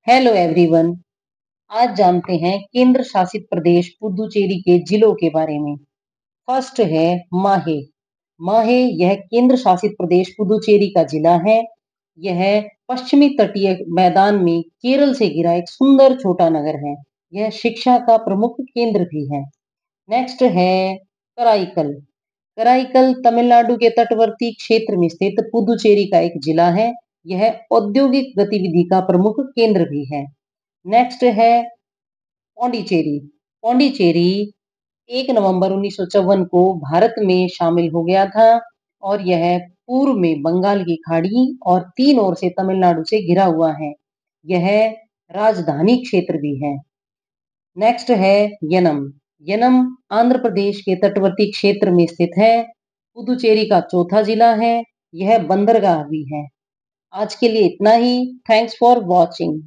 Hello everyone. आज जानते हैं केंद्र शासित प्रदेश पुदुचेरी के जिलों के बारे में। फर्स्ट है माहे। माहे यह केंद्र शासित प्रदेश पुदुचेरी का जिला है। यह पश्चिमी तटीय मैदान में केरल से घिरा एक सुंदर छोटा नगर है। यह शिक्षा का प्रमुख केंद्र भी है। नेक्स्ट है कराईकल। कराईकल तमिलनाडु के तटवर्ती क्षेत्र में स्थित पुदुचेरी का एक जिला है। यह औद्योगिक गतिविधि का प्रमुख केंद्र भी है। नेक्स्ट है पौंडीचेरी। पौंडीचेरी 1 नवंबर 1954 को भारत में शामिल हो गया था और यह पूर्व में बंगाल की खाड़ी और 3 ओर से तमिलनाडु से घिरा हुआ है। यह राजधानी क्षेत्र भी है। नेक्स्ट है यनम। यनम आंध्र प्रदेश के तटवर्ती क्षेत्र में स्थित है। पुदुचेरी का चौथा जिला है। यह बंदरगाह भी है। आज के लिए इतना ही। Thanks for watching.